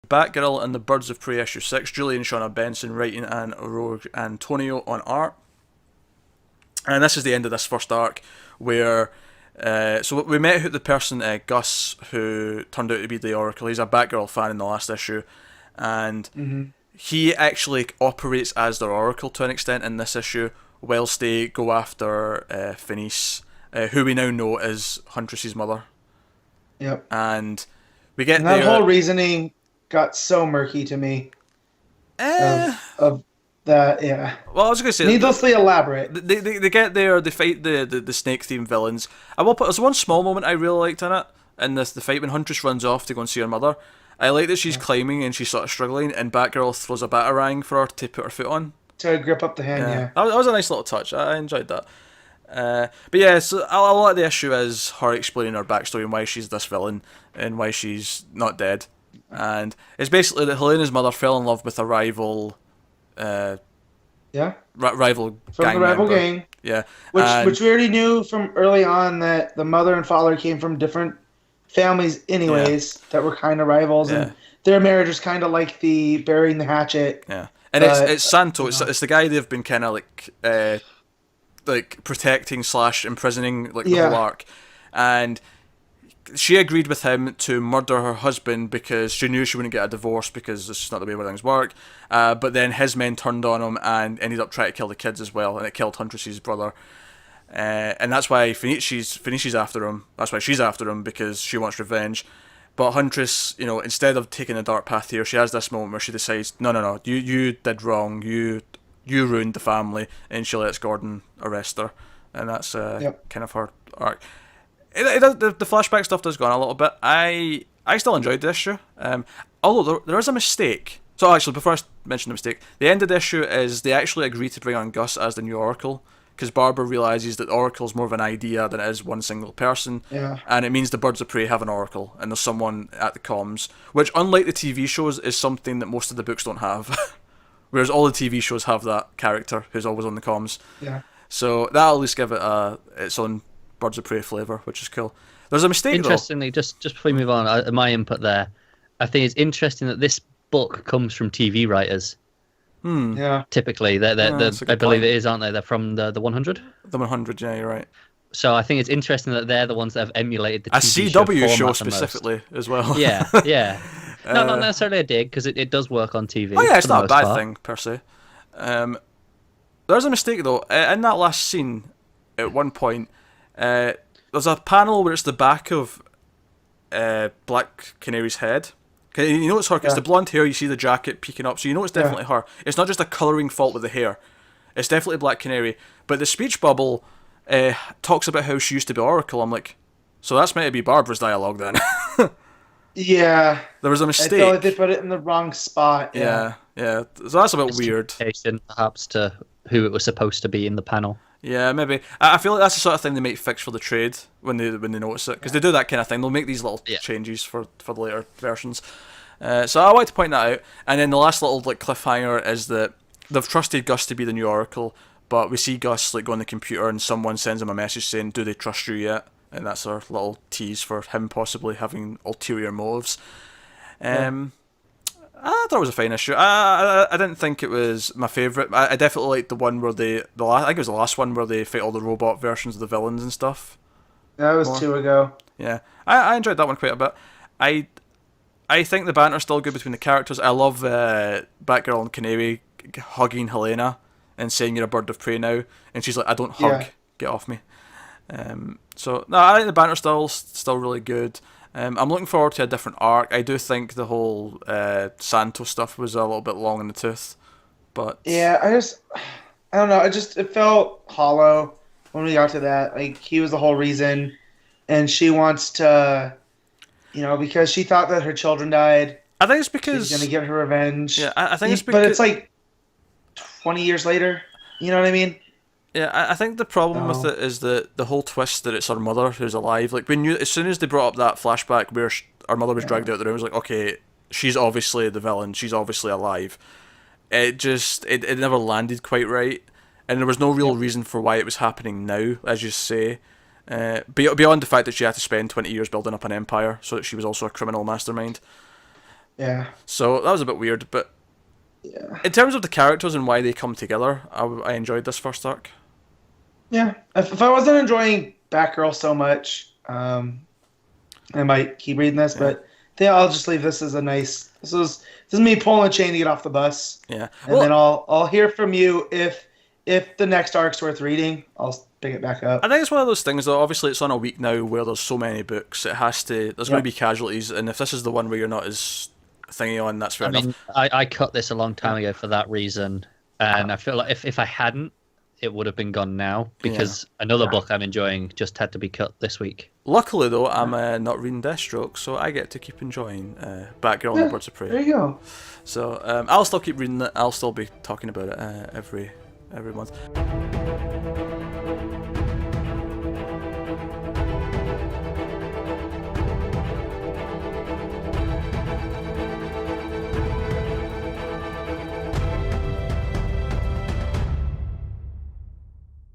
Batgirl and the Birds of Prey issue 6, Julie and Shauna Benson writing, and Rogue Antonio on art. And this is the end of this first arc, where so we met the person, Gus, who turned out to be the Oracle. He's a Batgirl fan in the last issue, and he actually operates as their Oracle to an extent in this issue, whilst they go after Phineas, who we now know is Huntress's mother. Yep. And we get and that whole reasoning got so murky to me. Of that, yeah. Well, I was going to say, needlessly elaborate. They get there, they fight the snake-themed villains. I will put, there's one small moment I really liked in it, in the fight when Huntress runs off to go and see her mother. I like that she's climbing and she's sort of struggling, and Batgirl throws a batarang for her to put her foot on. To grip up the hand, yeah. That was a nice little touch. I enjoyed that. But yeah, so a lot of the issue is her explaining her backstory and why she's this villain and why she's not dead. And it's basically that Helena's mother fell in love with a rival. Rival from gang the rival member. gang. Yeah, which we already knew from early on that the mother and father came from different families, anyways, that were kind of rivals, and their marriage was kind of like the burying the hatchet. Yeah, and it's Santo. It's the guy they've been kind of like protecting / imprisoning the whole arc, and she agreed with him to murder her husband because she knew she wouldn't get a divorce because this is not the way where things work. But then his men turned on him and ended up trying to kill the kids as well, and it killed Huntress's brother. And that's why Phoenicia's after him. That's why she's after him, because she wants revenge. But Huntress, instead of taking a dark path here, she has this moment where she decides, no, you did wrong. You ruined the family, and she lets Gordon arrest her, and that's kind of her arc. The flashback stuff does go on a little bit. I still enjoyed the issue, although there is a mistake. So actually, before I mention the mistake, the end of the issue is they actually agree to bring on Gus as the new Oracle, because Barbara realises that Oracle is more of an idea than it is one single person, and it means the Birds of Prey have an Oracle, and there's someone at the comms, which, unlike the TV shows, is something that most of the books don't have, whereas all the TV shows have that character who's always on the comms. Yeah. So that'll at least give it its own Birds of Prey flavour, which is cool. There's a mistake, interestingly, though. just before we move on, my input there, I think it's interesting that this book comes from TV writers. Yeah. Typically, I believe it is, aren't they? They're from the 100? The 100, yeah, you're right. So I think it's interesting that they're the ones that have emulated the TV CW show specifically as well. Yeah. No, not necessarily a dig, because it does work on TV. Oh yeah, it's not a bad thing, per se. There's a mistake, though. In that last scene, at one point, there's a panel where it's the back of Black Canary's head. You know it's her, 'cause it's the blonde hair, you see the jacket peeking up, so you know it's definitely her. It's not just a colouring fault with the hair. It's definitely Black Canary. But the speech bubble talks about how she used to be Oracle. I'm like, so that's meant to be Barbara's dialogue then. Yeah. There was a mistake. I feel like they put it in the wrong spot. Yeah. So that's a bit weird. Perhaps to who it was supposed to be in the panel. Yeah, maybe. I feel like that's the sort of thing they might fix for the trade when they notice it, because they do that kind of thing. They'll make these little changes for the later versions. So I like to point that out. And then the last little cliffhanger is that they've trusted Gus to be the new Oracle, but we see Gus go on the computer and someone sends him a message saying, "Do they trust you yet?" And that's our little tease for him possibly having ulterior motives. I thought it was a fine issue. I didn't think it was my favourite. I definitely liked the one where I think it was the last one where they fight all the robot versions of the villains and stuff. That was 2 ago. Yeah, I enjoyed that one quite a bit. I think the banter's still good between the characters. I love Batgirl and Canary hugging Helena and saying, "You're a bird of prey now," and she's like, "I don't hug, get off me." So no, I think the banter's still really good. I'm looking forward to a different arc. I do think the whole Santo stuff was a little bit long in the tooth, but yeah, I don't know. It felt hollow when we got to that. Like, he was the whole reason, and she wants to, because she thought that her children died. I think it's because she's gonna get her revenge. Yeah, I think it's because, but it's like 20 years later. You know what I mean? Yeah, I think the problem with it is the whole twist that it's her mother who's alive. Like, we knew as soon as they brought up that flashback where our mother was dragged out of the room, it was like, okay, she's obviously the villain. She's obviously alive. It never landed quite right, and there was no real reason for why it was happening now, as you say. Beyond the fact that she had to spend 20 years building up an empire, so that she was also a criminal mastermind. Yeah. So that was a bit weird, but Yeah. in terms of the characters and why they come together, I enjoyed this first arc. Yeah. If I wasn't enjoying Batgirl so much, I might keep reading this, but I think I'll just leave this as a nice. This is me pulling a chain to get off the bus. Yeah. And then I'll hear from you if the next arc's worth reading. I'll pick it back up. I think it's one of those things though. Obviously, it's on a week now where there's so many books. It has to. There's going to be casualties, and if this is the one where you're not as thingy on, that's fair enough. Mean, I cut this a long time ago for that reason, and I feel like if I hadn't, it would have been gone now because another book I'm enjoying just had to be cut this week. Luckily, though, I'm not reading Deathstroke, so I get to keep enjoying Batgirl and the Birds of Prey. There you go. So I'll still keep reading it. I'll still be talking about it every month.